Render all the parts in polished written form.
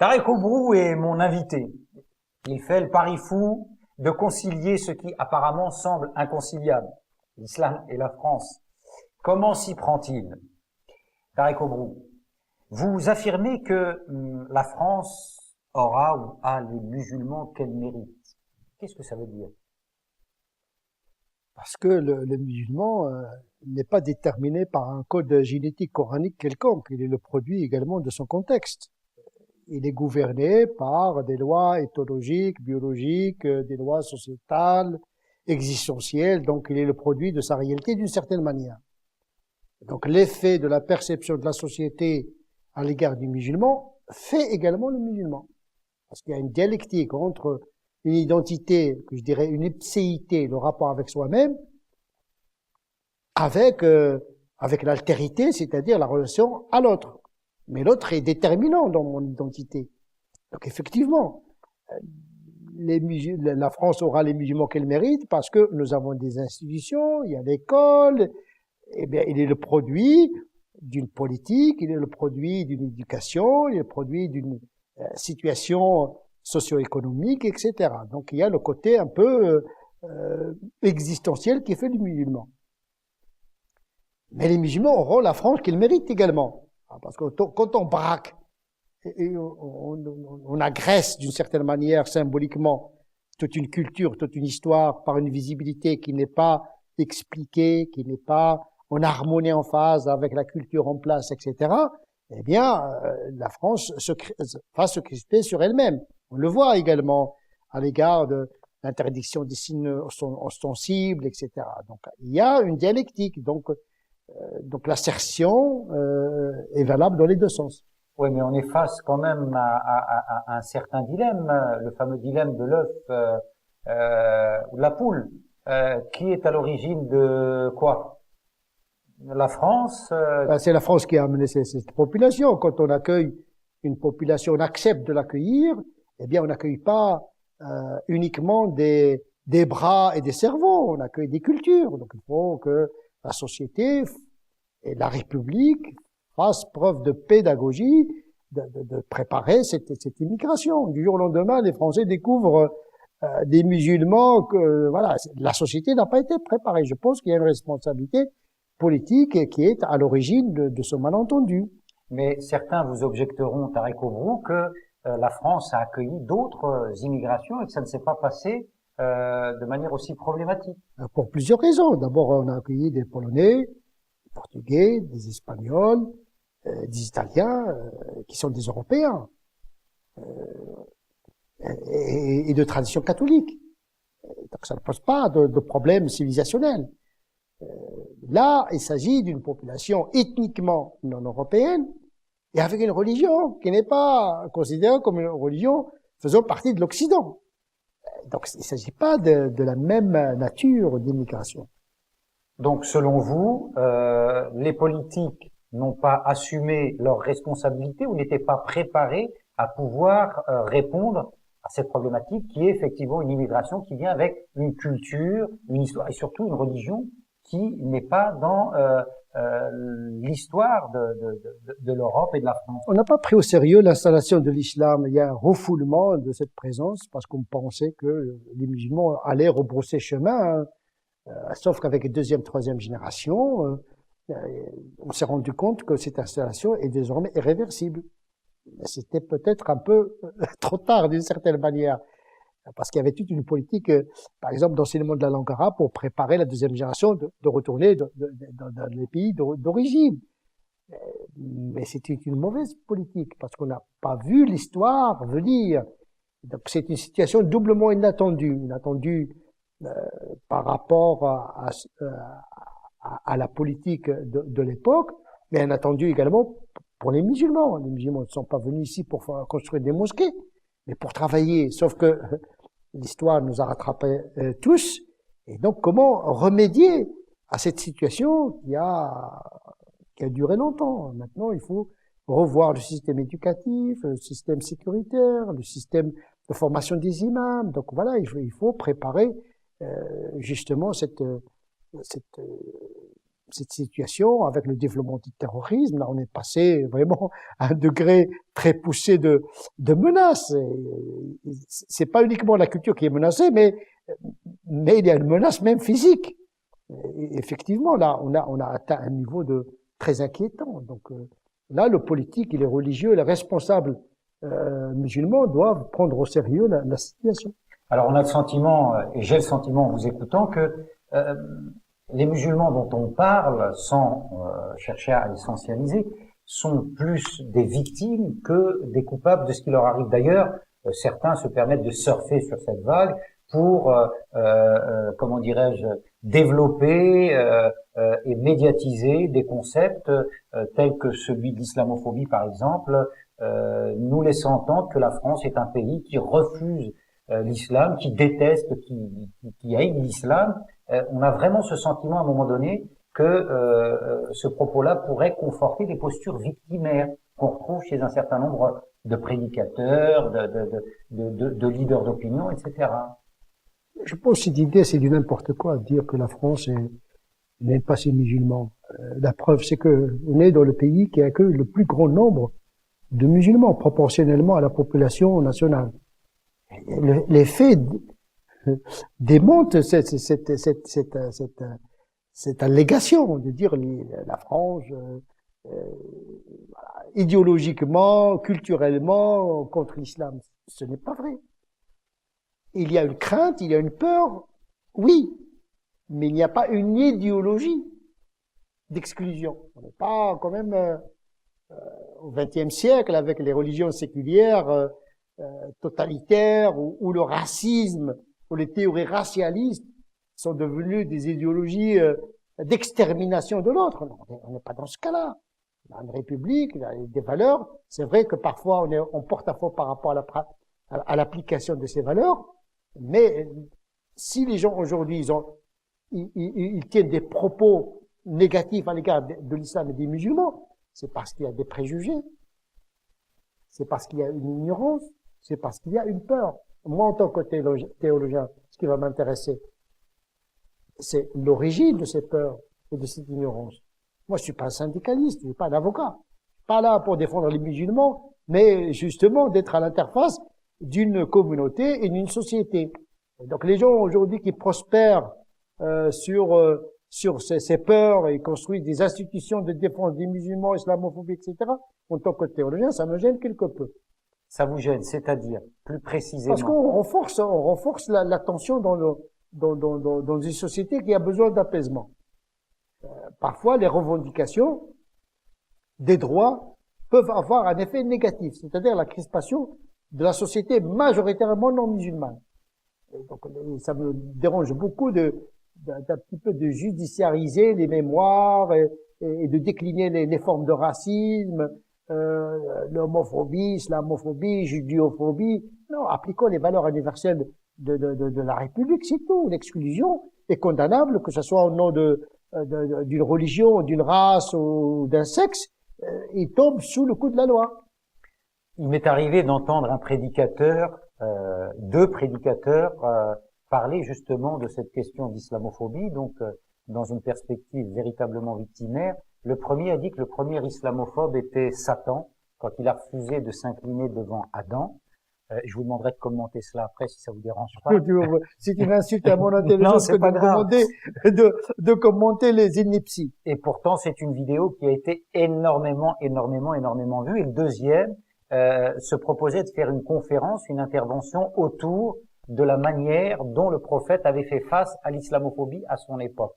Tarek Oubrou est mon invité. Il fait le pari fou de concilier ce qui apparemment semble inconciliable, l'islam et la France. Comment s'y prend-il? Tarek Oubrou, vous affirmez que la France aura ou a les musulmans qu'elle mérite. Qu'est-ce que ça veut dire? Parce que le musulman n'est pas déterminé par un code génétique coranique quelconque. Il est le produit également de son contexte. Il est gouverné par des lois éthologiques, biologiques, des lois sociétales, existentielles. Donc, il est le produit de sa réalité d'une certaine manière. Donc, l'effet de la perception de la société à l'égard du musulman fait également le musulman. Parce qu'il y a une dialectique entre une identité, que je dirais une ipséité, le rapport avec soi-même, avec l'altérité, c'est-à-dire la relation à l'autre. Mais l'autre est déterminant dans mon identité. Donc effectivement, la France aura les musulmans qu'elle mérite parce que nous avons des institutions, il y a l'école, eh bien, il est le produit d'une politique, il est le produit d'une éducation, il est le produit d'une situation socio-économique, etc. Donc il y a le côté un peu existentiel qui fait du musulman. Mais les musulmans auront la France qu'ils méritent également. Parce que quand on braque, et on agresse d'une certaine manière symboliquement toute une culture, toute une histoire par une visibilité qui n'est pas expliquée, qui n'est pas en harmonie, en phase avec la culture en place, etc., eh bien, la France va se crisper sur elle-même. On le voit également à l'égard de l'interdiction des signes ostensibles, etc. Donc, il y a une dialectique. Donc l'assertion est valable dans les deux sens. Oui, mais on est face quand même à un certain dilemme, le fameux dilemme de l'œuf ou de la poule. Qui est à l'origine de quoi? La France C'est la France qui a amené cette population. Quand on accueille une population, on accepte de l'accueillir, eh bien on n'accueille pas uniquement des bras et des cerveaux, on accueille des cultures. Donc il faut que la société et la République fassent preuve de pédagogie, de préparer cette immigration. Du jour au lendemain, les Français découvrent des musulmans que voilà, la société n'a pas été préparée. Je pense qu'il y a une responsabilité politique qui est à l'origine de ce malentendu. Mais certains vous objecteront, Tarek Oubrou, que la France a accueilli d'autres immigrations et que ça ne s'est pas passé de manière aussi problématique. Pour plusieurs raisons. D'abord, on a accueilli des Polonais, des Portugais, des Espagnols, des Italiens, qui sont des Européens, et de tradition catholique. Donc ça ne pose pas de problème civilisationnel. Là, il s'agit d'une population ethniquement non européenne et avec une religion qui n'est pas considérée comme une religion faisant partie de l'Occident. Donc, il ne s'agit pas de la même nature d'immigration. Donc, selon vous, les politiques n'ont pas assumé leurs responsabilités ou n'étaient pas préparés à pouvoir répondre à cette problématique qui est effectivement une immigration qui vient avec une culture, une histoire et surtout une religion qui n'est pas dans l'histoire de l'Europe et de la France. On n'a pas pris au sérieux l'installation de l'islam. Il y a un refoulement de cette présence parce qu'on pensait que les musulmans allaient rebrousser chemin, sauf qu'avec deuxième, troisième génération, on s'est rendu compte que cette installation est désormais irréversible. C'était peut-être un peu trop tard d'une certaine manière. Parce qu'il y avait toute une politique, par exemple, d'enseignement de la langue arabe pour préparer la deuxième génération de retourner dans les pays d'origine. Mais c'était une mauvaise politique parce qu'on n'a pas vu l'histoire venir. Donc c'est une situation doublement inattendue. Inattendue par rapport à la politique de l'époque, mais inattendue également pour les musulmans. Les musulmans ne sont pas venus ici pour construire des mosquées, mais pour travailler. Sauf que l'histoire nous a rattrapés tous. Et donc, comment remédier à cette situation qui a duré longtemps? Maintenant, il faut revoir le système éducatif, le système sécuritaire, le système de formation des imams. Donc voilà, il faut préparer justement cette cette situation, avec le développement du terrorisme, là, on est passé vraiment à un degré très poussé de menace. C'est pas uniquement la culture qui est menacée, mais il y a une menace même physique. Et effectivement, là, on a atteint un niveau très inquiétant. Donc là, le politique et les religieux, les responsables musulmans doivent prendre au sérieux la situation. Alors on a le sentiment, et j'ai le sentiment en vous écoutant, que les musulmans dont on parle, sans chercher à essentialiser, sont plus des victimes que des coupables de ce qui leur arrive. D'ailleurs, certains se permettent de surfer sur cette vague pour, comment dirais-je, développer et médiatiser des concepts tels que celui de l'islamophobie, par exemple, nous laissant entendre que la France est un pays qui refuse l'islam, qui déteste, qui haït l'islam. On a vraiment ce sentiment à un moment donné que ce propos-là pourrait conforter des postures victimaires qu'on retrouve chez un certain nombre de prédicateurs, de leaders d'opinion, etc. Je pense que cette idée, c'est du n'importe quoi, dire que la France n'aime pas ses musulmans. La preuve, c'est que on est dans le pays qui accueille le plus grand nombre de musulmans proportionnellement à la population nationale. Les faits démontrent cette allégation de dire la France idéologiquement, culturellement contre l'islam. Ce n'est pas vrai. Il y a une crainte, il y a une peur, oui, mais il n'y a pas une idéologie d'exclusion. On n'est pas quand même au XXe siècle avec les religions séculières totalitaires où le racisme ou les théories racialistes sont devenues des idéologies d'extermination de l'autre. On n'est pas dans ce cas-là. Dans une république, il y a des valeurs. C'est vrai que parfois on porte à faux par rapport à l'application de ces valeurs, mais si les gens aujourd'hui ils tiennent des propos négatifs à l'égard de l'islam et des musulmans, c'est parce qu'il y a des préjugés, c'est parce qu'il y a une ignorance, c'est parce qu'il y a une peur. Moi, en tant que théologien, ce qui va m'intéresser, c'est l'origine de ces peurs et de cette ignorance. Moi, je suis pas un syndicaliste, je suis pas un avocat. Je suis pas là pour défendre les musulmans, mais justement d'être à l'interface d'une communauté et d'une société. Et donc, les gens aujourd'hui qui prospèrent sur ces peurs et construisent des institutions de défense des musulmans, islamophobie, etc., en tant que théologien, ça me gêne quelque peu. Ça vous gêne, c'est-à-dire, plus précisément? Parce qu'on renforce la tension dans une société qui a besoin d'apaisement. Parfois, les revendications des droits peuvent avoir un effet négatif, c'est-à-dire la crispation de la société majoritairement non musulmane. Et donc, ça me dérange beaucoup d'un petit peu de judiciariser les mémoires et de décliner les formes de racisme, l'homophobie, islamophobie, judéophobie. Non, appliquons les valeurs universelles de la République, c'est tout. L'exclusion est condamnable, que ce soit au nom d'une religion, d'une race ou d'un sexe, il tombe sous le coup de la loi. Il m'est arrivé d'entendre un prédicateur, deux prédicateurs, parler justement de cette question d'islamophobie, donc dans une perspective véritablement victimaire. Le premier a dit que le premier islamophobe était Satan, quand il a refusé de s'incliner devant Adam. Je vous demanderai de commenter cela après, si ça vous dérange pas. C'est une insulte à mon intelligence que de commenter les inepties. Et pourtant, c'est une vidéo qui a été énormément vue. Et le deuxième se proposait de faire une conférence, une intervention autour de la manière dont le prophète avait fait face à l'islamophobie à son époque.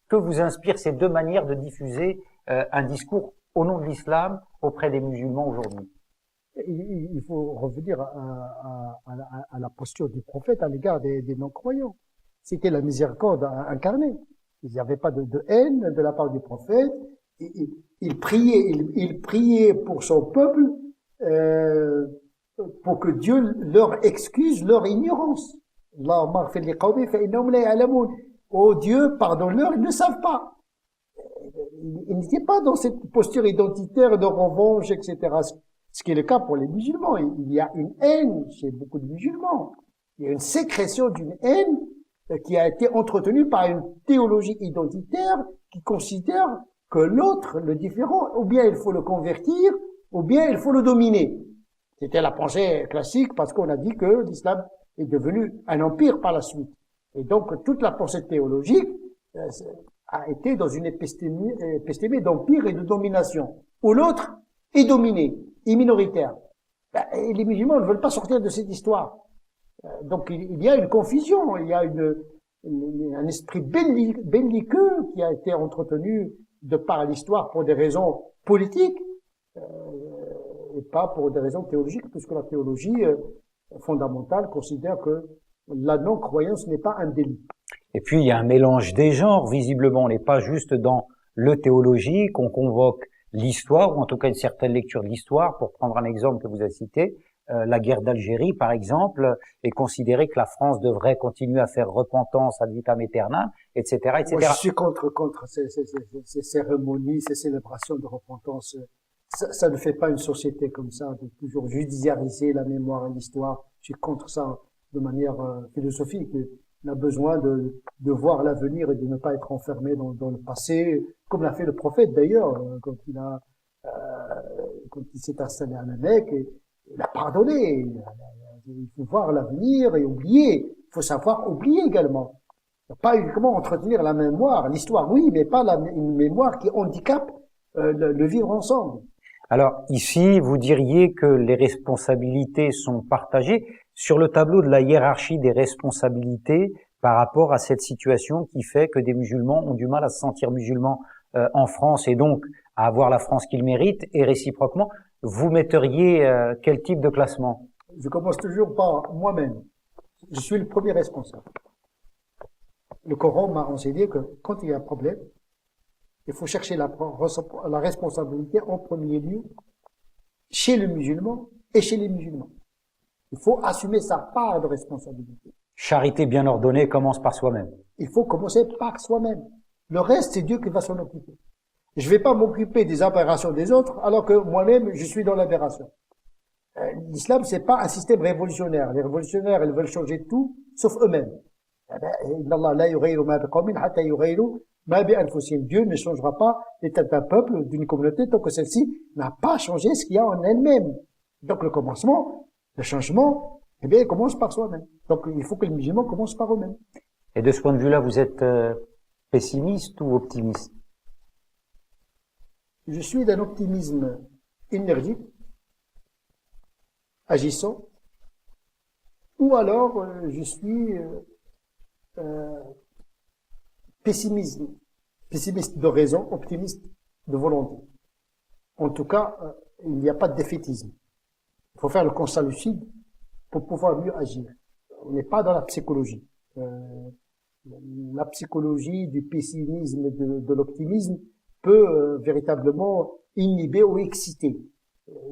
Que vous inspirent ces deux manières de diffuser un discours au nom de l'islam auprès des musulmans aujourd'hui? Il faut revenir à la posture du prophète à l'égard des non-croyants. C'était la miséricorde incarnée. Il n'y avait pas de haine de la part du prophète. Il priait pour son peuple pour que Dieu leur excuse leur ignorance. Oh Dieu, pardonne-leur, ils ne savent pas. Ils n'étaient pas dans cette posture identitaire de revanche, etc. Ce qui est le cas pour les musulmans. Il y a une haine chez beaucoup de musulmans. Il y a une sécrétion d'une haine qui a été entretenu par une théologie identitaire qui considère que l'autre, le différent, ou bien il faut le convertir, ou bien il faut le dominer. C'était la pensée classique parce qu'on a dit que l'islam est devenu un empire par la suite. Et donc toute la pensée théologique a été dans une épistémie d'empire et de domination, où l'autre est dominé, est minoritaire. Et les musulmans ne veulent pas sortir de cette histoire. Donc il y a une confusion, il y a un esprit belliqueux qui a été entretenu de par l'histoire pour des raisons politiques et pas pour des raisons théologiques, puisque la théologie fondamentale considère que la non-croyance n'est pas un délit. Et puis il y a un mélange des genres, visiblement, on n'est pas juste dans le théologique, on convoque l'histoire, ou en tout cas une certaine lecture de l'histoire. Pour prendre un exemple que vous avez cité, la guerre d'Algérie, par exemple, est considérée que la France devrait continuer à faire repentance ad vitam aeternam, etc., etc. Moi, je suis contre ces cérémonies, ces célébrations de repentance. Ça ne fait pas une société comme ça, de toujours judiciariser la mémoire et l'histoire. Je suis contre ça de manière philosophique. On a besoin de voir l'avenir et de ne pas être enfermé dans le passé, comme l'a fait le prophète d'ailleurs, quand il s'est installé à la Mecque. Il a pardonné. Il faut voir l'avenir et oublier. Il faut savoir oublier également. Pas uniquement entretenir la mémoire, l'histoire, oui, mais pas une mémoire qui handicape le vivre ensemble. Alors ici, vous diriez que les responsabilités sont partagées sur le tableau de la hiérarchie des responsabilités par rapport à cette situation qui fait que des musulmans ont du mal à se sentir musulmans en France et donc à avoir la France qu'ils méritent, et réciproquement. Vous metteriez quel type de classement? Je commence toujours par moi-même. Je suis le premier responsable. Le Coran m'a enseigné que quand il y a un problème, il faut chercher la responsabilité en premier lieu chez le musulman et chez les musulmans. Il faut assumer sa part de responsabilité. Charité bien ordonnée commence par soi-même. Il faut commencer par soi-même. Le reste, c'est Dieu qui va s'en occuper. Je ne vais pas m'occuper des aberrations des autres alors que moi-même, je suis dans l'aberration. L'islam, c'est pas un système révolutionnaire. Les révolutionnaires, ils veulent changer tout, sauf eux-mêmes. Dieu ne changera pas l'état d'un peuple, d'une communauté, tant que celle-ci n'a pas changé ce qu'il y a en elle-même. Donc le commencement, le changement, eh bien, il commence par soi-même. Donc il faut que les musulmans commencent par eux-mêmes. Et de ce point de vue-là, vous êtes pessimiste ou optimiste? Je suis d'un optimisme énergique, agissant, ou alors je suis pessimiste de raison, optimiste de volonté. En tout cas, il n'y a pas de défaitisme. Il faut faire le constat lucide pour pouvoir mieux agir. On n'est pas dans la psychologie. La psychologie du pessimisme, de l'optimisme peut véritablement inhiber ou exciter.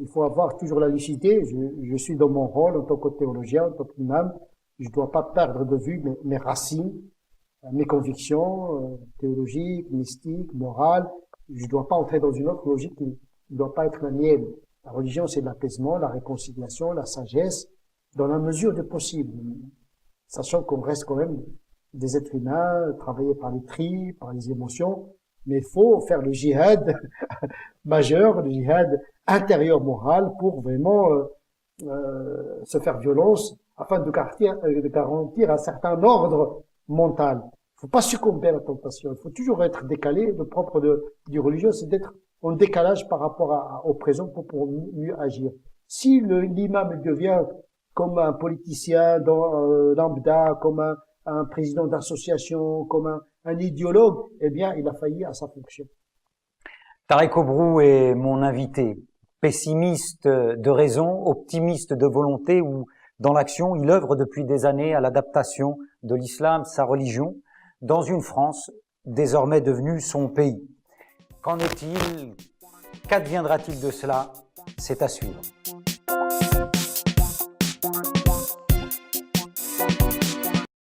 Il faut avoir toujours la lucidité. Je suis dans mon rôle en tant que théologien, en tant qu'imam. Je ne dois pas perdre de vue mes racines, mes convictions théologiques, mystiques, morales. Je ne dois pas entrer dans une autre logique qui ne doit pas être la mienne. La religion, c'est l'apaisement, la réconciliation, la sagesse, dans la mesure du possible. Sachant qu'on reste quand même des êtres humains, travaillés par les tripes, par les émotions. Mais il faut faire le djihad majeur, le djihad intérieur moral pour vraiment se faire violence afin de garantir un certain ordre mental. Il faut pas succomber à la tentation. Il faut toujours être décalé. Le propre du religieux, c'est d'être en décalage par rapport au présent pour mieux agir. Si l'imam devient comme un politicien lambda, comme un président d'association, comme un idéologue, eh bien, il a failli à sa fonction. Tarek Obrou est mon invité. Pessimiste de raison, optimiste de volonté, ou dans l'action, il œuvre depuis des années à l'adaptation de l'islam, sa religion, dans une France désormais devenue son pays. Qu'en est-il? Qu'adviendra-t-il de cela? C'est à suivre.